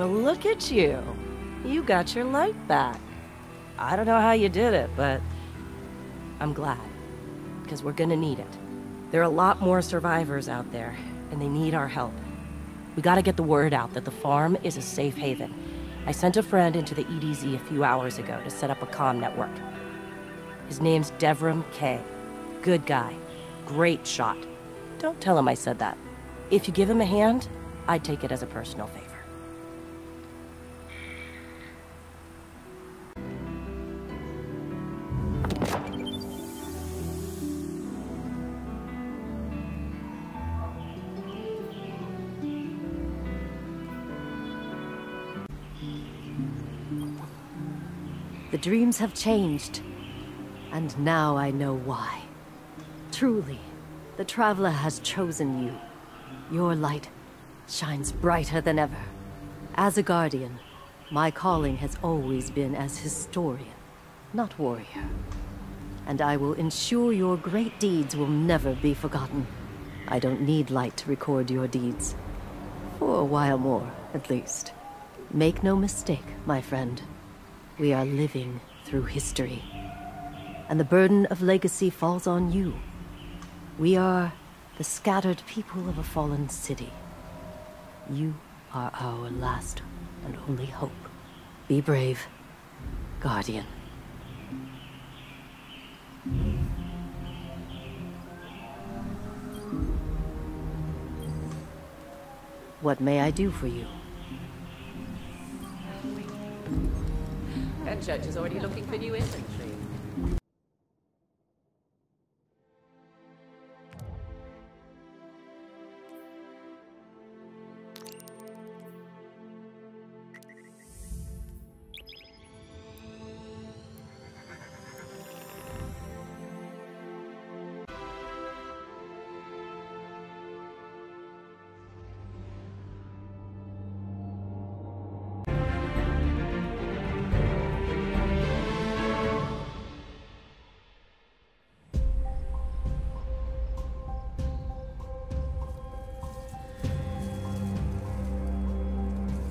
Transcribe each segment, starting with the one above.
Well, look at you. You got your light back. I don't know how you did it, but I'm glad. Because we're gonna need it. There are a lot more survivors out there, and they need our help. We gotta get the word out that the farm is a safe haven. I sent a friend into the EDZ a few hours ago to set up a comm network. His name's Devram K. Good guy. Great shot. Don't tell him I said that. If you give him a hand, I'd take it as a personal favor. The dreams have changed, and now I know why. Truly, the Traveler has chosen you. Your light shines brighter than ever. As a Guardian, my calling has always been as historian, not warrior. And I will ensure your great deeds will never be forgotten. I don't need light to record your deeds. For a while more, at least. Make no mistake, my friend. We are living through history. And the burden of legacy falls on you. We are the scattered people of a fallen city. You are our last and only hope. Be brave, Guardian. What may I do for you? And Church is already looking for new infantry.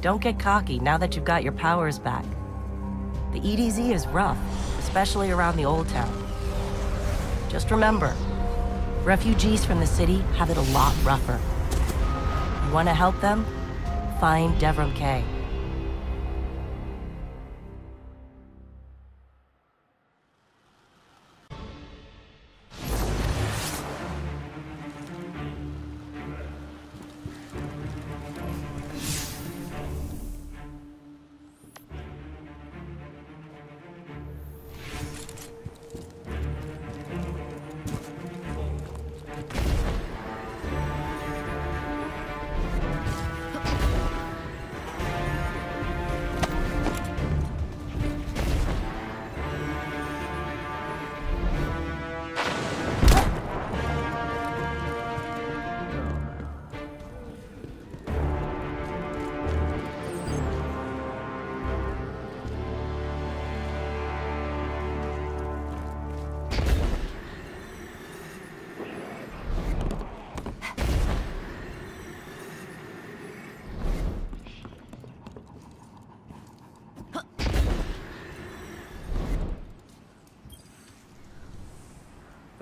Don't get cocky now that you've got your powers back. The EDZ is rough, especially around the Old Town. Just remember, refugees from the city have it a lot rougher. You want to help them? Find Devram K.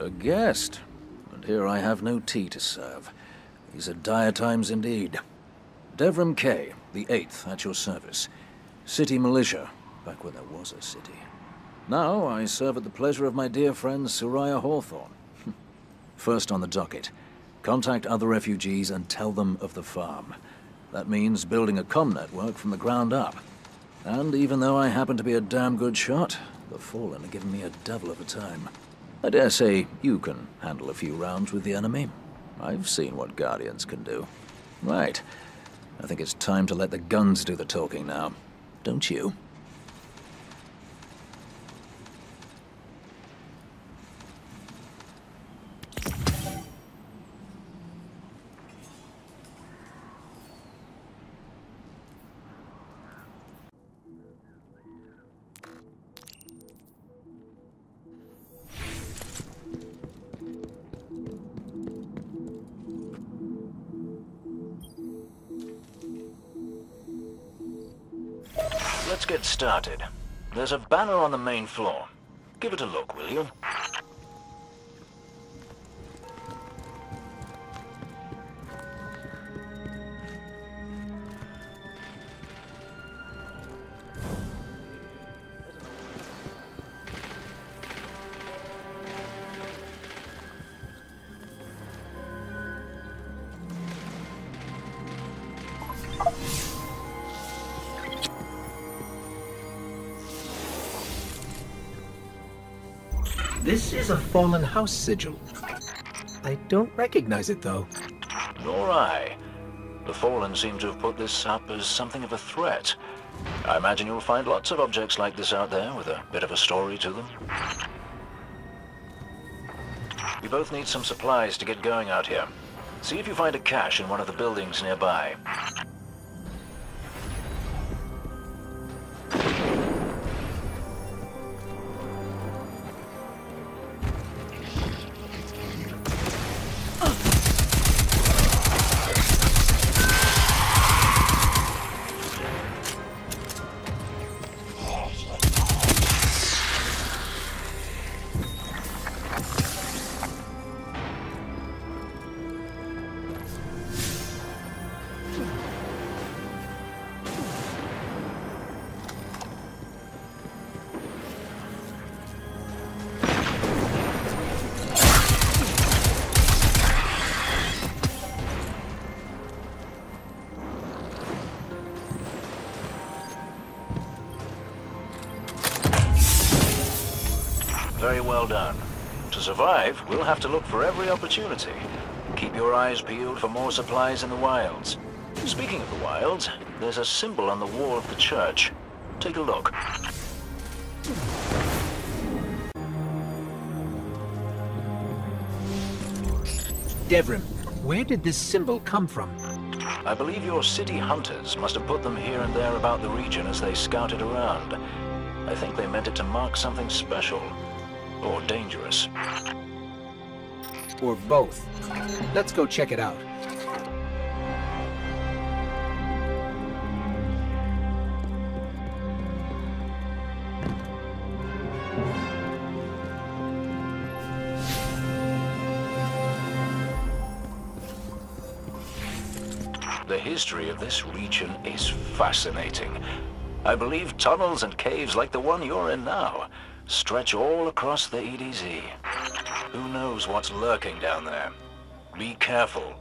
A guest, and here I have no tea to serve. These are dire times indeed. Devram K, the 8th, at your service. City militia, back when there was a city. Now I serve at the pleasure of my dear friend Soraya Hawthorne. First on the docket, contact other refugees and tell them of the farm. That means building a comm network from the ground up. And even though I happen to be a damn good shot, the Fallen are giving me a devil of a time. I dare say you can handle a few rounds with the enemy. I've seen what Guardians can do. Right. I think it's time to let the guns do the talking now. Don't you? get started. There's a banner on the main floor. Give it a look, will you? This is a fallen house sigil. I don't recognize it, though. Nor I. The Fallen seem to have put this up as something of a threat. I imagine you'll find lots of objects like this out there with a bit of a story to them. We both need some supplies to get going out here. See if you find a cache in one of the buildings nearby. Very well done. To survive, we'll have to look for every opportunity. Keep your eyes peeled for more supplies in the wilds. Speaking of the wilds, there's a symbol on the wall of the church. Take a look. Devrim, where did this symbol come from? I believe your city hunters must have put them here and there about the region as they scouted around. I think they meant it to mark something special. Or dangerous. Or both. Let's go check it out. The history of this region is fascinating. I believe tunnels and caves like the one you're in now stretch all across the EDZ. Who knows what's lurking down there? Be careful.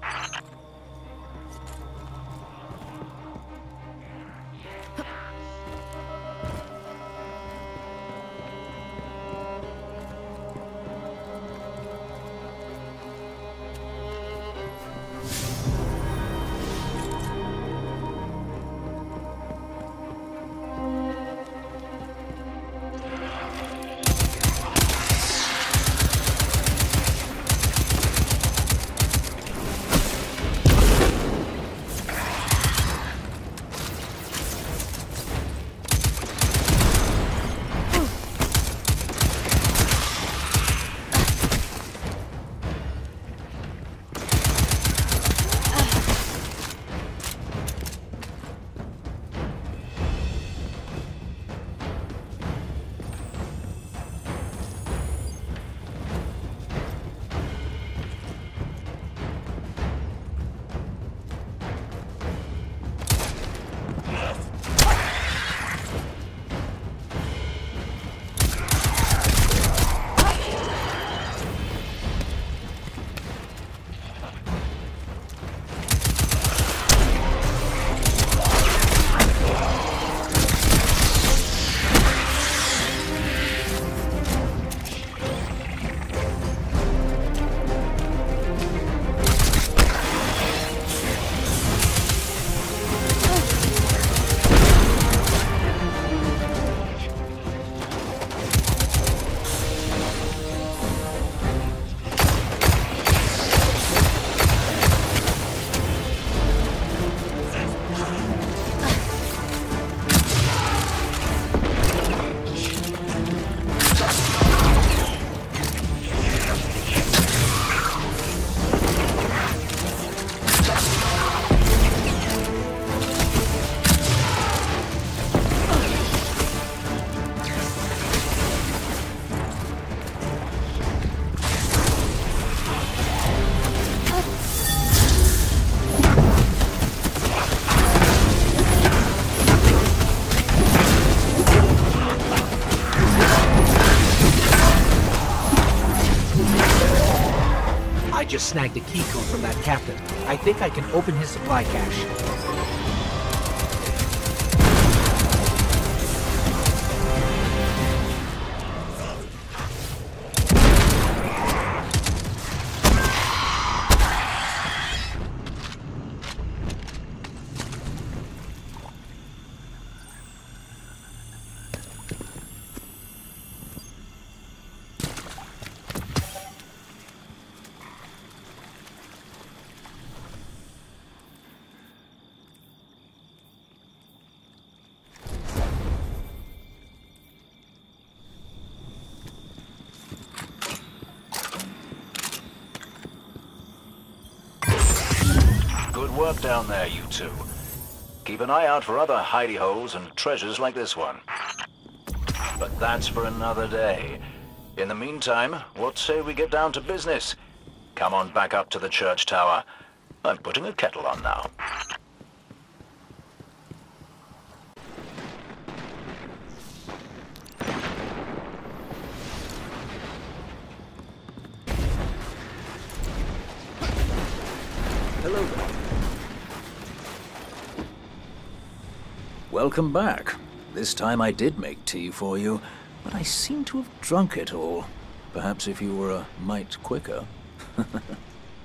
just snagged a key code from that captain. I think I can open his supply cache. Good work down there, you two. Keep an eye out for other hidey holes and treasures like this one. But that's for another day. In the meantime, what say we get down to business? Come on back up to the church tower. I'm putting a kettle on now. Hello there. Welcome back. This time I did make tea for you, but I seem to have drunk it all. Perhaps if you were a mite quicker.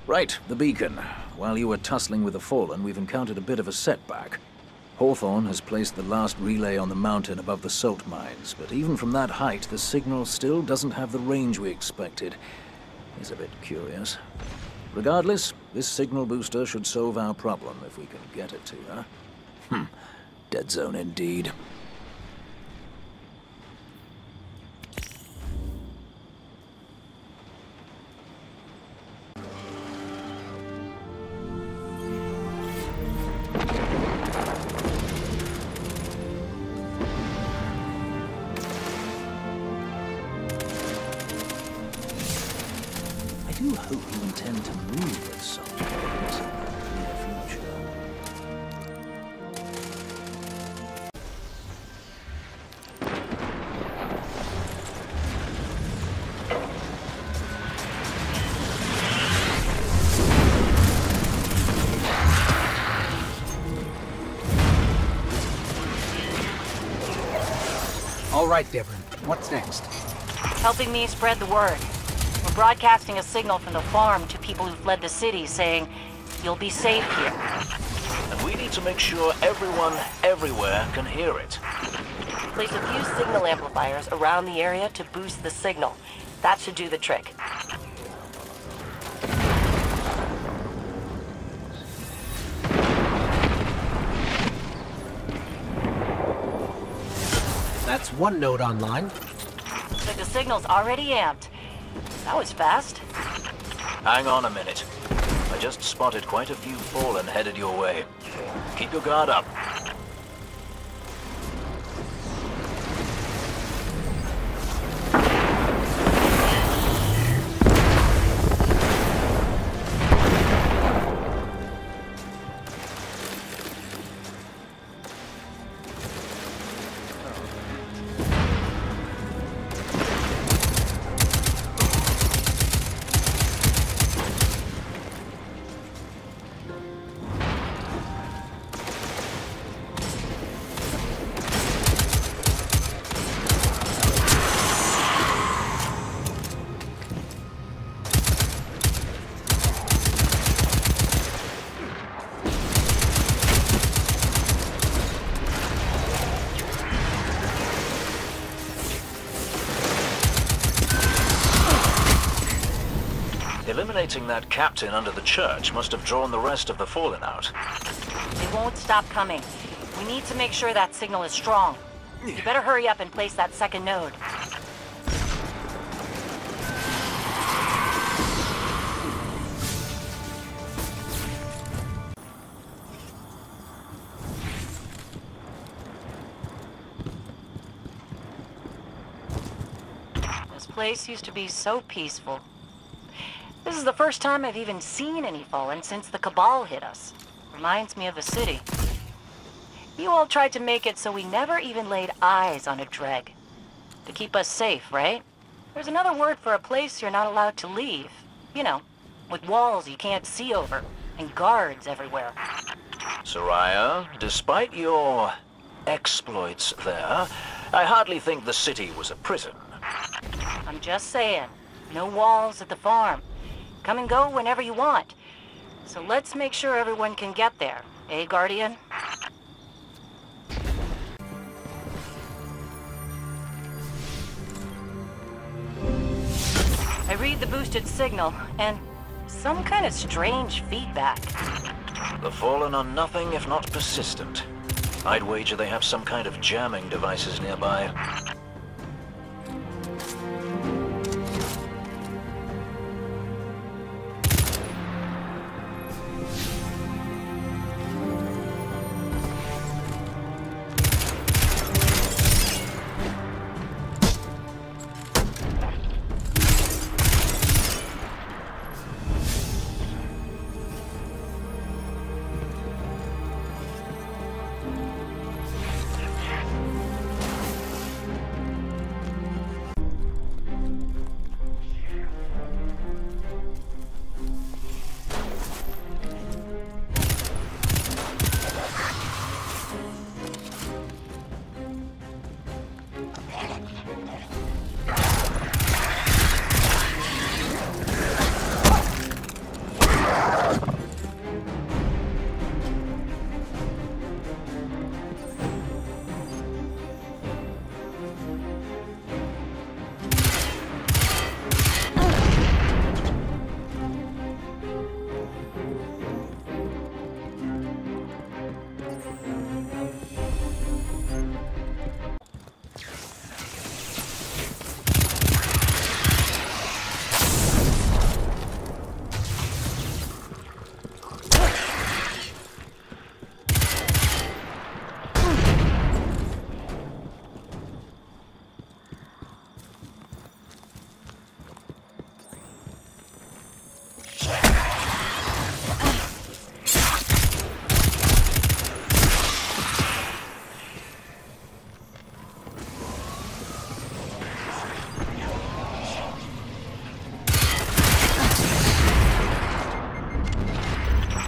Right, the beacon. While you were tussling with the Fallen, we've encountered a bit of a setback. Hawthorne has placed the last relay on the mountain above the salt mines, but even from that height, the signal still doesn't have the range we expected. It's a bit curious. Regardless, this signal booster should solve our problem if we can get it to her. Dead zone indeed. I do hope you intend to move at some point in the future. All right, Devon. What's next? Helping me spread the word. We're broadcasting a signal from the farm to people who fled the city saying, you'll be safe here. And we need to make sure everyone, everywhere, can hear it. Place a few signal amplifiers around the area to boost the signal. That should do the trick. That's one node online. Looks like the signal's already amped. That was fast. Hang on a minute. I just spotted quite a few Fallen headed your way. Keep your guard up. Eliminating that captain under the church must have drawn the rest of the Fallen out. They won't stop coming. We need to make sure that signal is strong. You better hurry up and place that second node. This place used to be so peaceful. This is the first time I've even seen any Fallen since the Cabal hit us. Reminds me of the city. You all tried to make it so we never even laid eyes on a Dreg. To keep us safe, right? There's another word for a place you're not allowed to leave. You know, with walls you can't see over, and guards everywhere. Soraya, despite your exploits there, I hardly think the city was a prison. I'm just saying, no walls at the farm. Come and go whenever you want. So let's make sure everyone can get there, eh, Guardian? I read the boosted signal, and some kind of strange feedback. The Fallen are nothing if not persistent. I'd wager they have some kind of jamming devices nearby.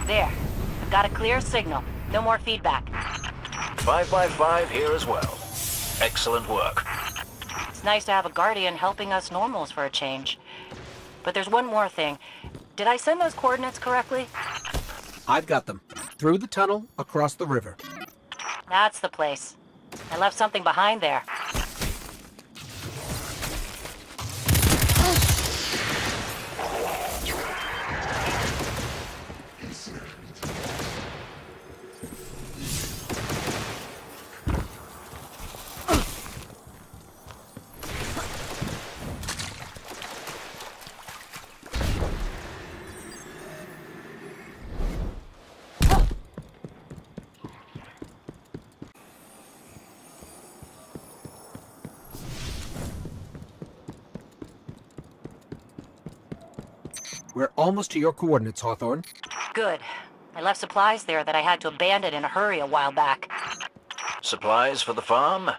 There. I've got a clear signal. No more feedback. 5 here as well. Excellent work. It's nice to have a Guardian helping us normals for a change. But there's one more thing. Did I send those coordinates correctly? I've got them. Through the tunnel, across the river. That's the place. I left something behind there. We're almost to your coordinates, Hawthorne. Good. I left supplies there that I had to abandon in a hurry a while back. Supplies for the farm?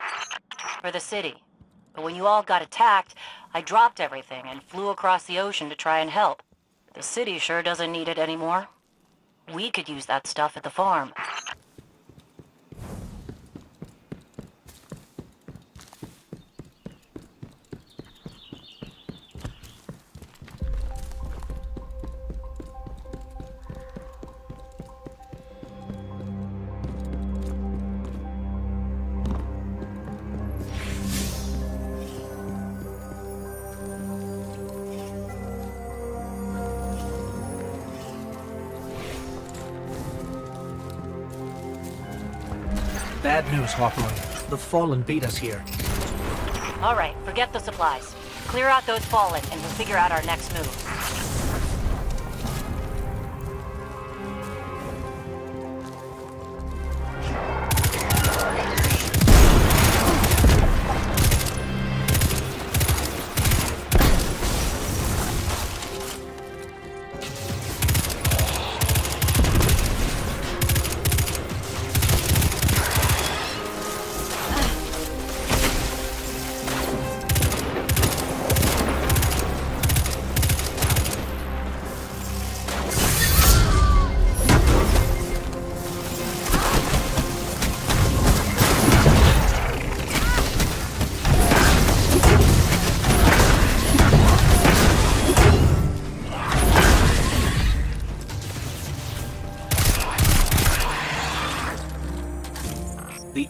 For the city. But when you all got attacked, I dropped everything and flew across the ocean to try and help. The city sure doesn't need it anymore. We could use that stuff at the farm. Bad news, Hawthorne. The Fallen beat us here. All right, forget the supplies. Clear out those Fallen, and we'll figure out our next move.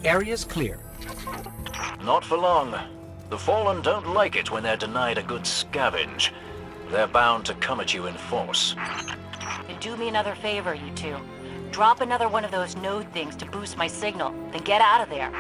The area's clear. Not for long. The Fallen don't like it when they're denied a good scavenge. They're bound to come at you in force. And do me another favor, you two. Drop another one of those node things to boost my signal, then get out of there.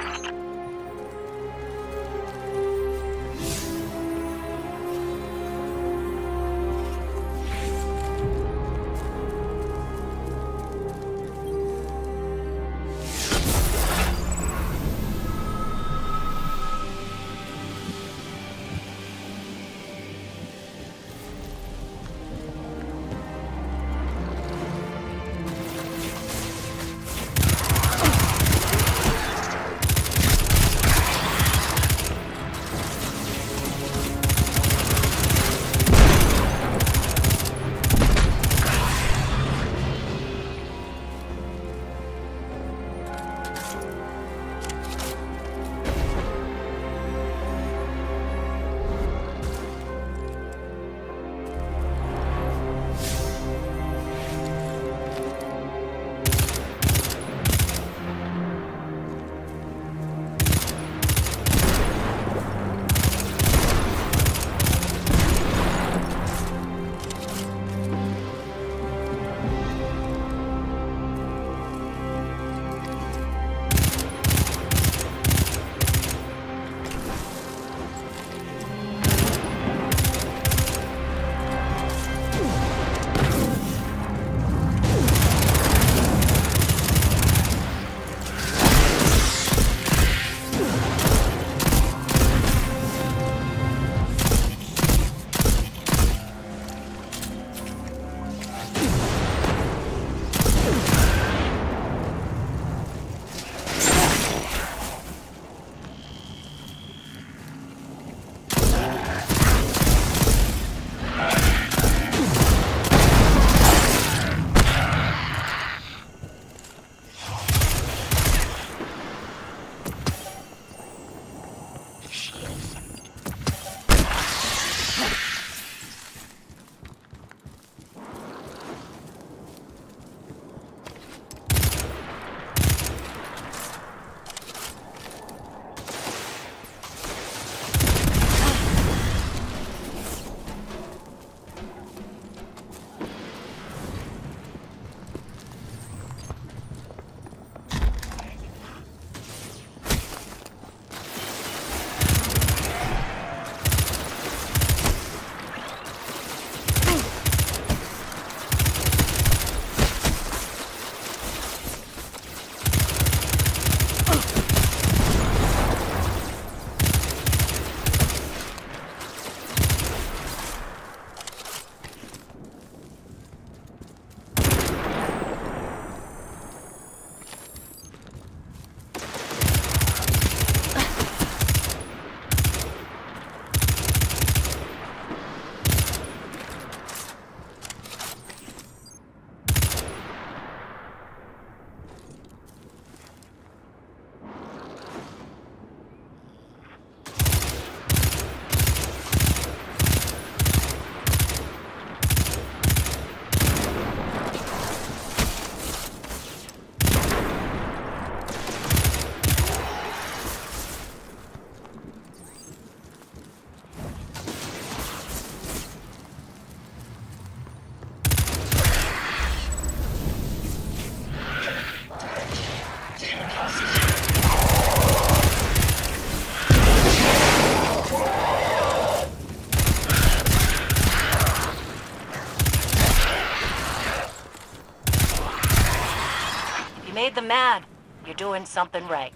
made them mad. You're doing something right.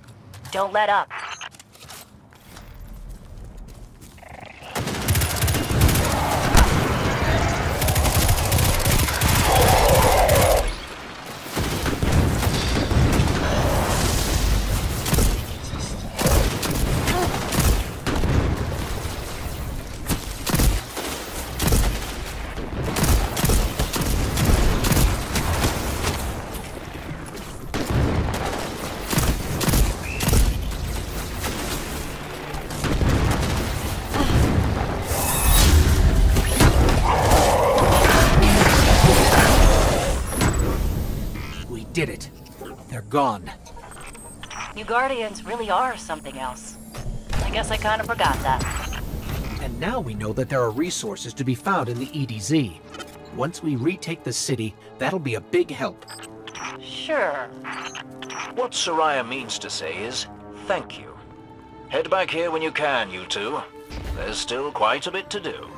Don't let up. Did it. They're gone. You Guardians really are something else. I guess I kind of forgot that. And now we know that there are resources to be found in the EDZ. Once we retake the city, that'll be a big help. Sure. What Soraya means to say is, thank you. Head back here when you can, you two. There's still quite a bit to do.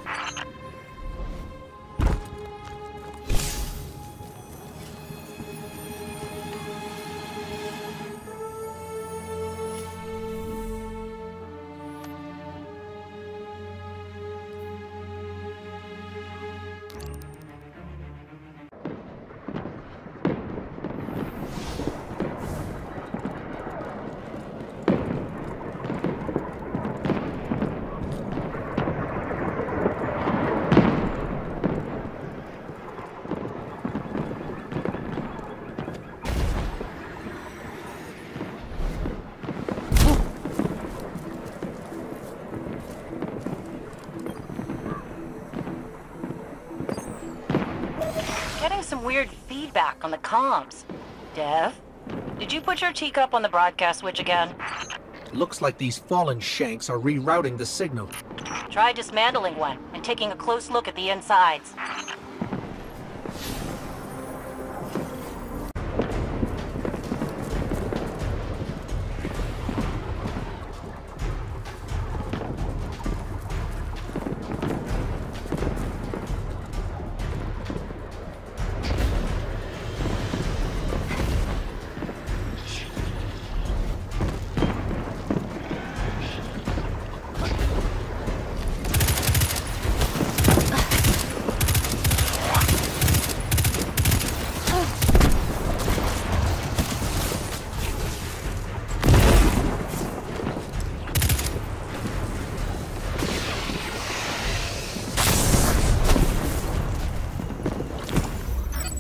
Weird feedback on the comms. Dev, did you put your teacup on the broadcast switch again? Looks like these fallen shanks are rerouting the signal. Try dismantling one and taking a close look at the insides.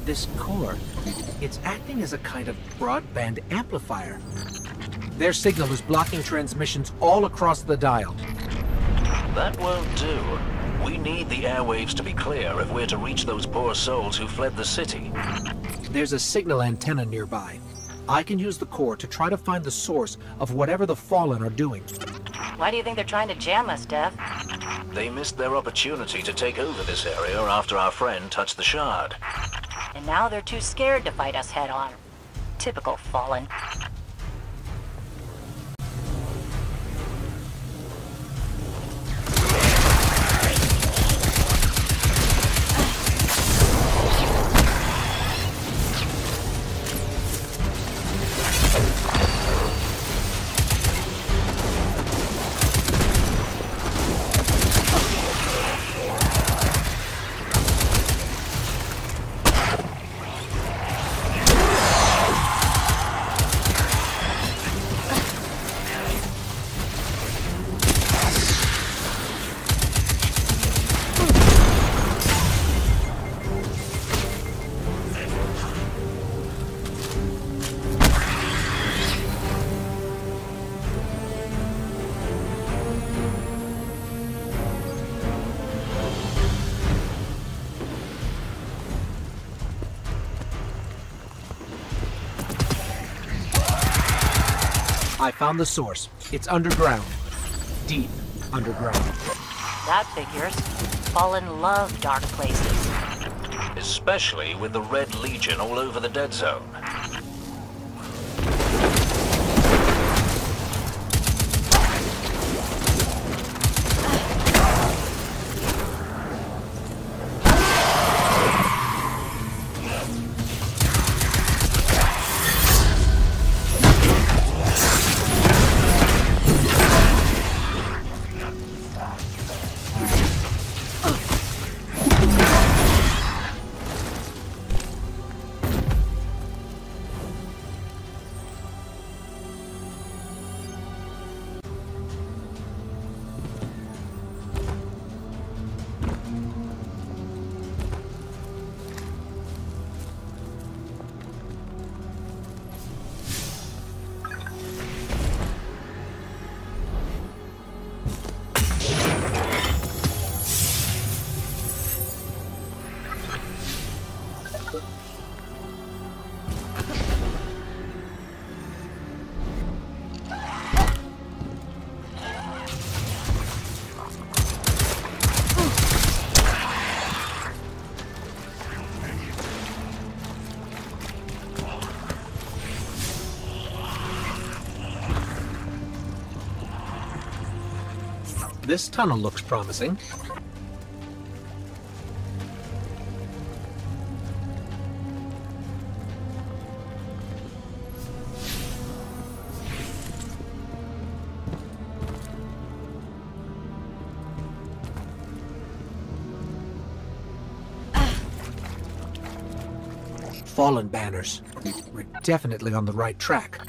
This core, it's acting as a kind of broadband amplifier. Their signal is blocking transmissions all across the dial. That won't do. We need the airwaves to be clear if we're to reach those poor souls who fled the city. There's a signal antenna nearby. I can use the core to try to find the source of whatever the Fallen are doing. Why do you think they're trying to jam us, Dev? They missed their opportunity to take over this area after our friend touched the shard. And now they're too scared to fight us head-on. Typical Fallen. I found the source. It's underground. Deep underground. That figures. Fallen love dark places. Especially with the Red Legion all over the dead zone. This tunnel looks promising. Fallen banners. We're definitely on the right track.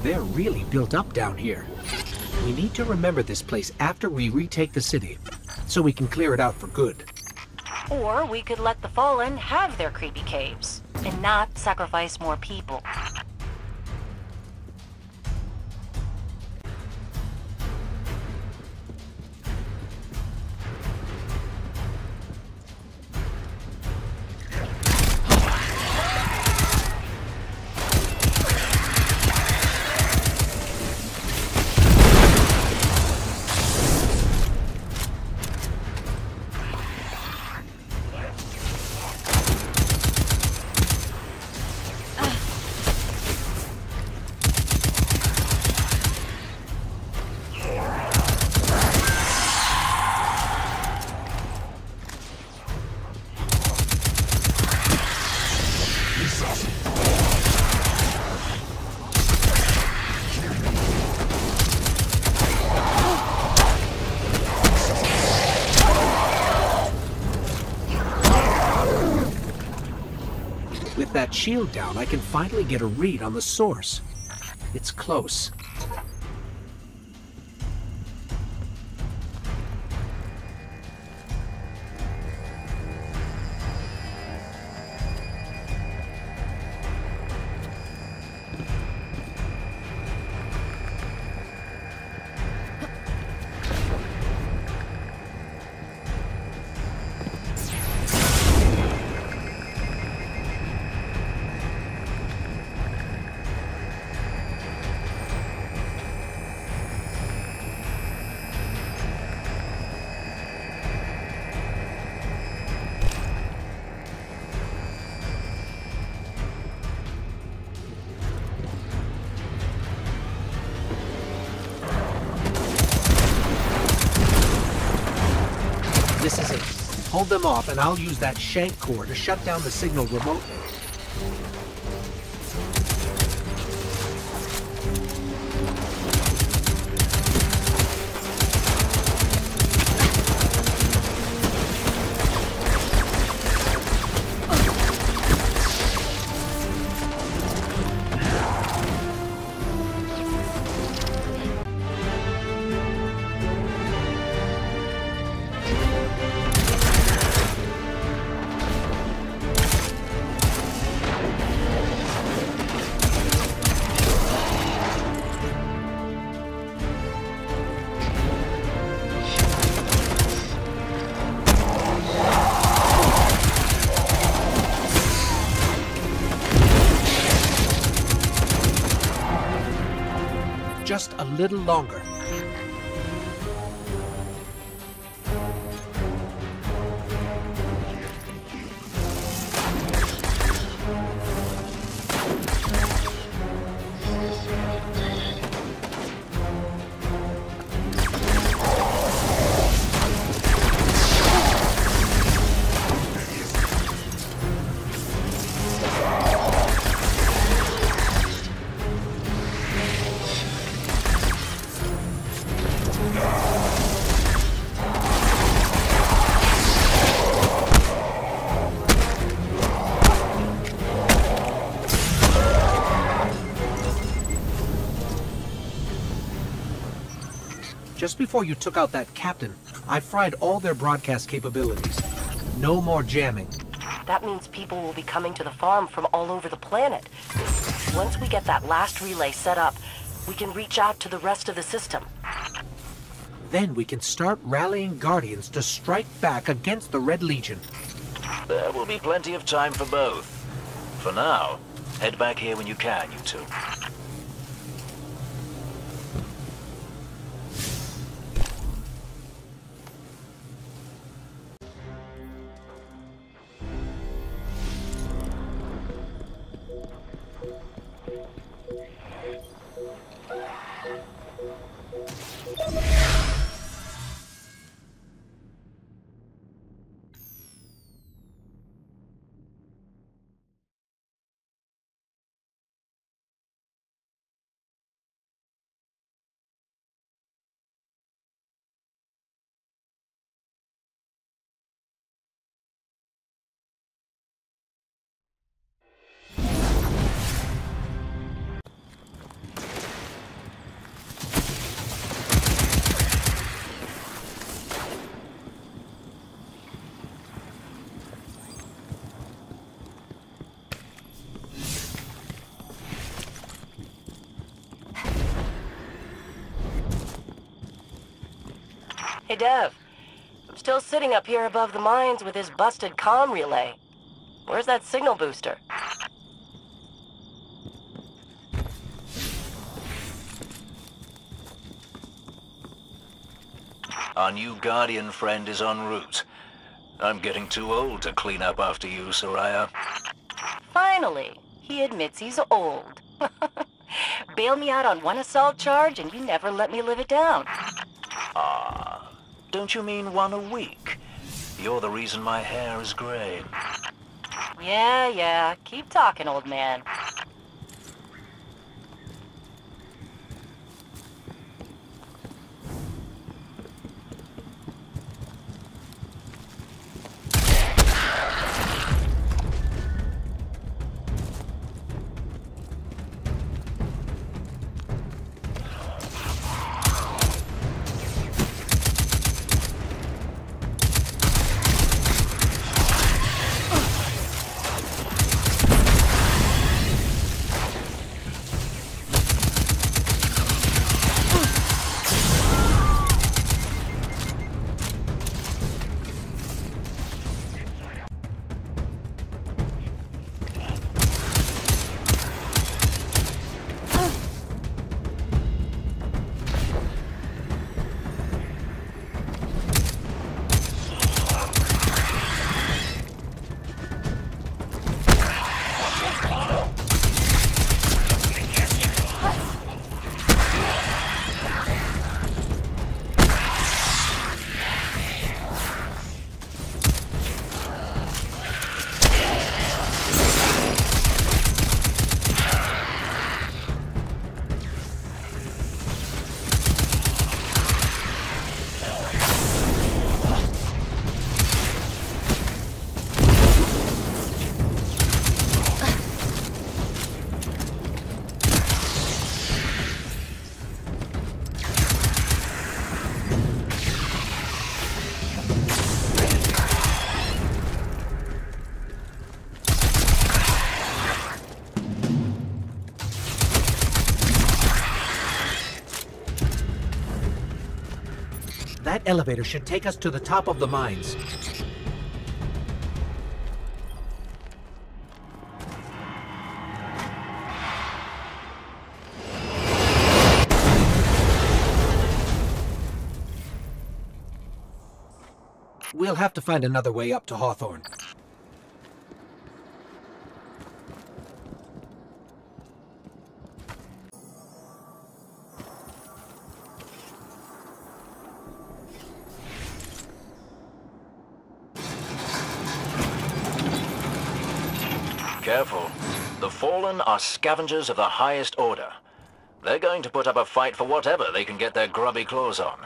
They're really built up down here. We need to remember this place after we retake the city, so we can clear it out for good. Or we could let the Fallen have their creepy caves, and not sacrifice more people. With that shield down, I can finally get a read on the source. It's close. This is it. Hold them off, and I'll use that shank core to shut down the signal remotely. just a little longer. Just before you took out that captain, I fried all their broadcast capabilities. No more jamming. That means people will be coming to the farm from all over the planet. Once we get that last relay set up, we can reach out to the rest of the system. Then we can start rallying Guardians to strike back against the Red Legion. There will be plenty of time for both. For now, head back here when you can, you two. Hey, Dev. I'm still sitting up here above the mines with this busted comm relay. Where's that signal booster? Our new Guardian friend is en route. I'm getting too old to clean up after you, Soraya. Finally, he admits he's old. Bail me out on one assault charge and you never let me live it down. Don't you mean one a week? You're the reason my hair is gray. Yeah, keep talking, old man. That elevator should take us to the top of the mines. We'll have to find another way up to Hawthorne. Careful. The Fallen are scavengers of the highest order. They're going to put up a fight for whatever they can get their grubby claws on.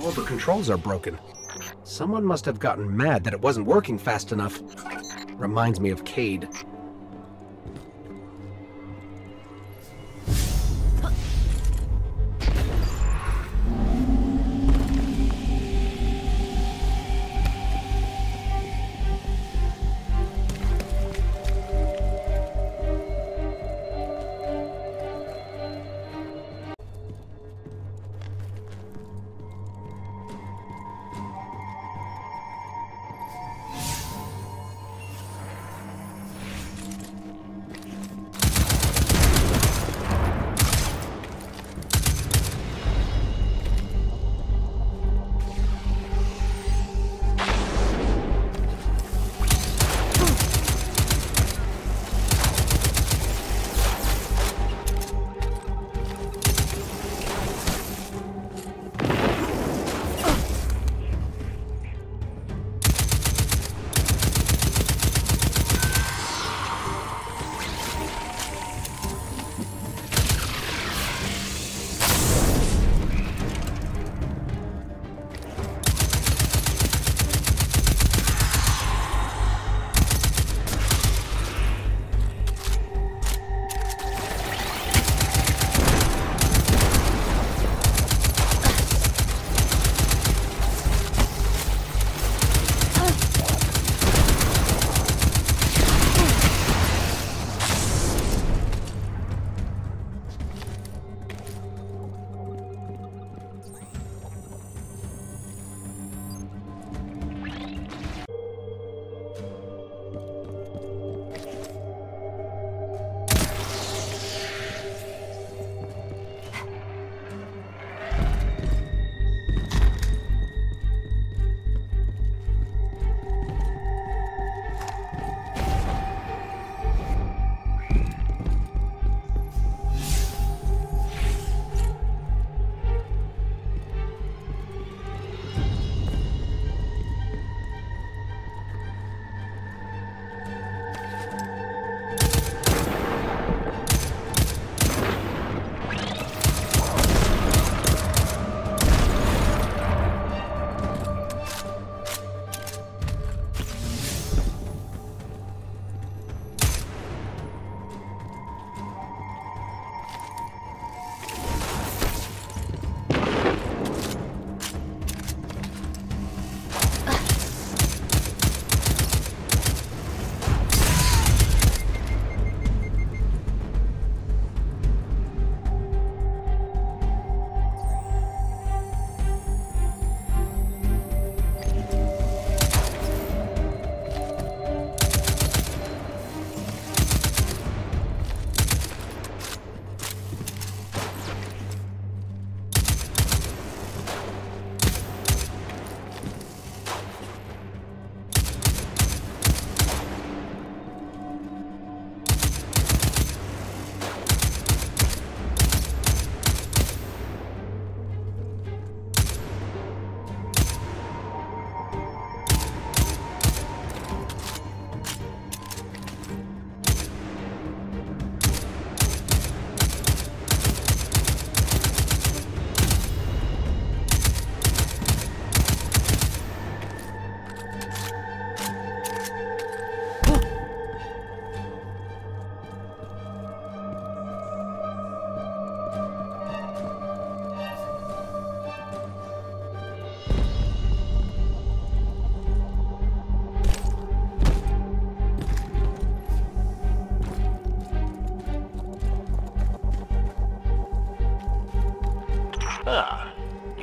All the controls are broken. Someone must have gotten mad that it wasn't working fast enough. Reminds me of Cade.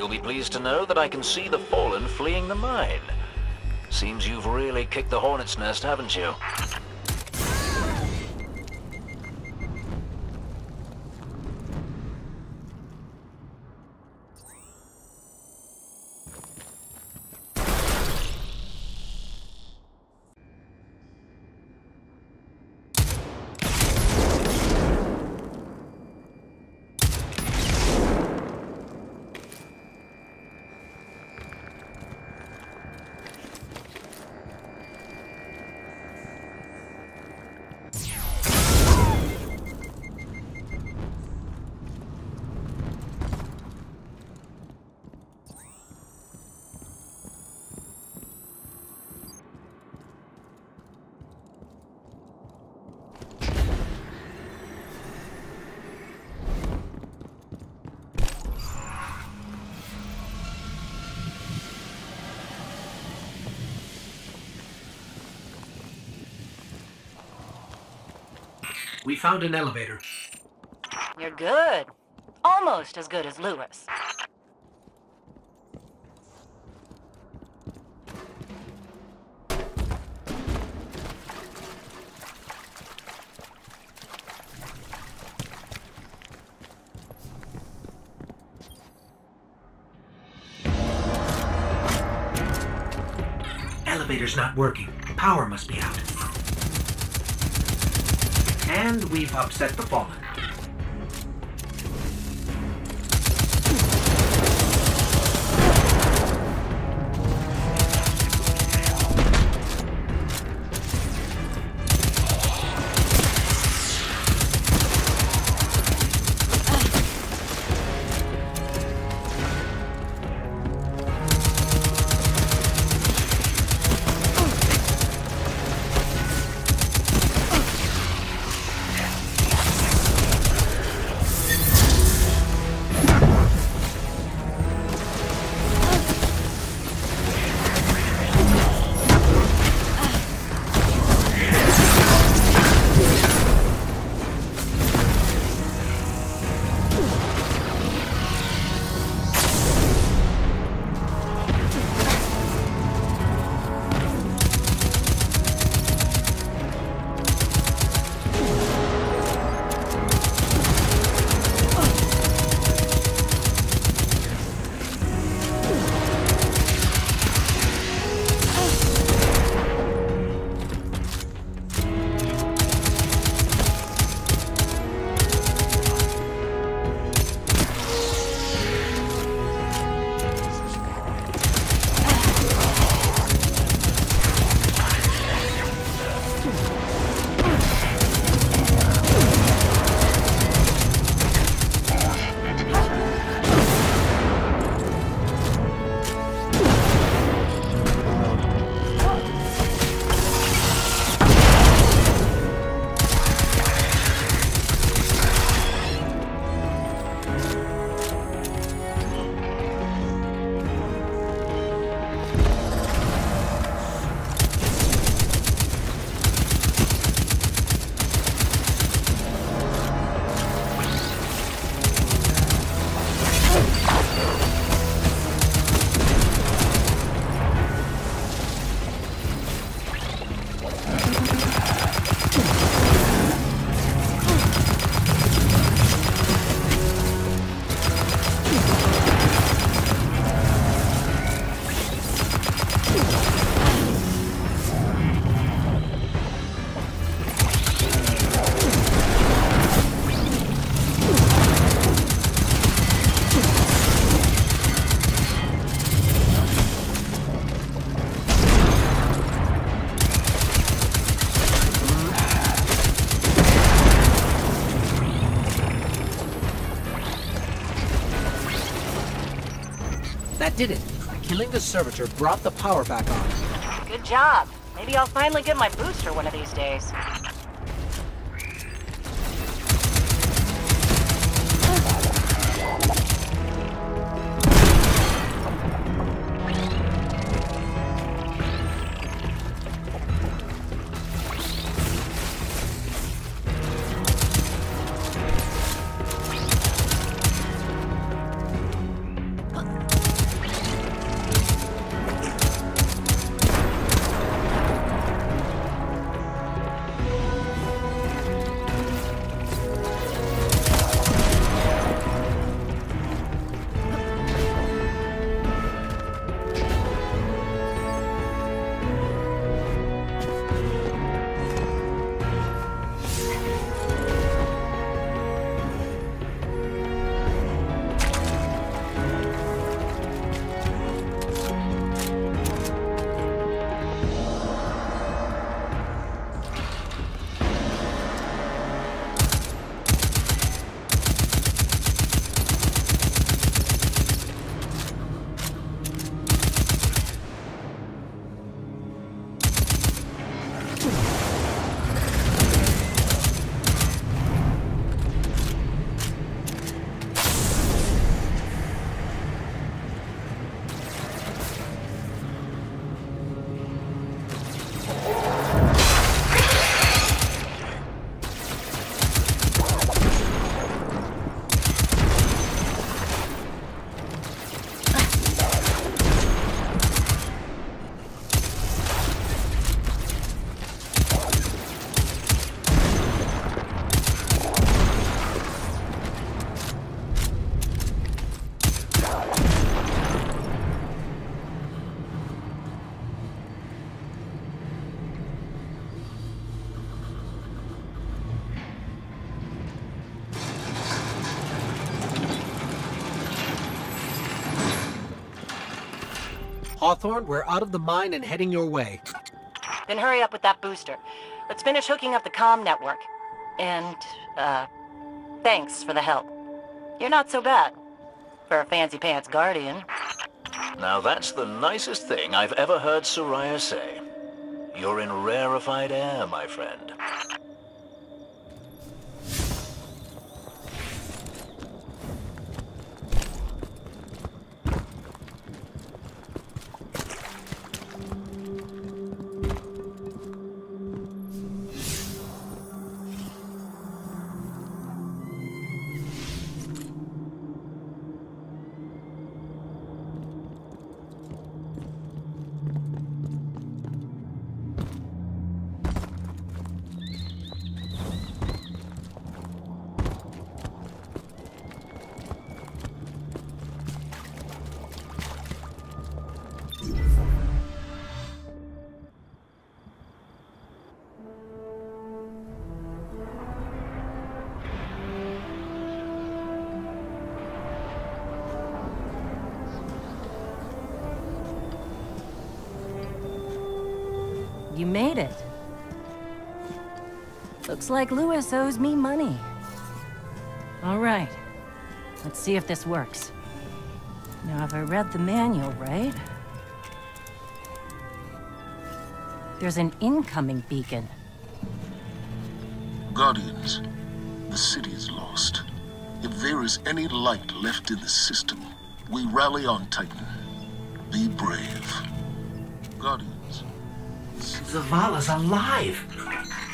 You'll be pleased to know that I can see the Fallen fleeing the mine. Seems you've really kicked the hornet's nest, haven't you? We found an elevator. You're good. Almost as good as Lewis. Elevator's not working. Power must be out. And we've upset the Fallen. That did it. Killing the servitor brought the power back on. Good job. Maybe I'll finally get my booster one of these days. Hawthorne, we're out of the mine and heading your way. Then hurry up with that booster. Let's finish hooking up the comm network. And, thanks for the help. You're not so bad. For a fancy pants guardian. Now that's the nicest thing I've ever heard Soraya say. You're in rarefied air, my friend. You made it. Looks like Lewis owes me money. All right. Let's see if this works. Now, if I read the manual right... There's an incoming beacon. Guardians, the city is lost. If there is any light left in the system, we rally on Titan. Be brave. Guardians. Zavala's alive!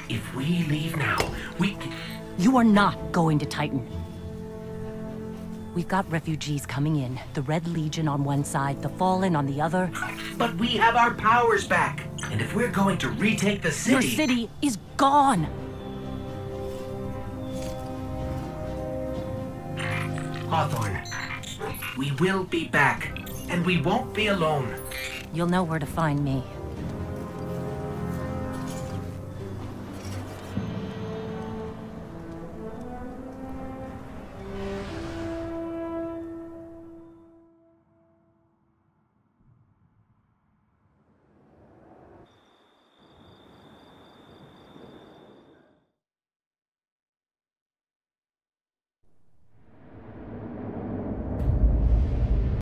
If we leave now, we can... You are not going to Titan. We've got refugees coming in. The Red Legion on one side, the Fallen on the other. But we have our powers back! And if we're going to retake the city... Your city is gone! Hawthorne, we will be back. And we won't be alone. You'll know where to find me.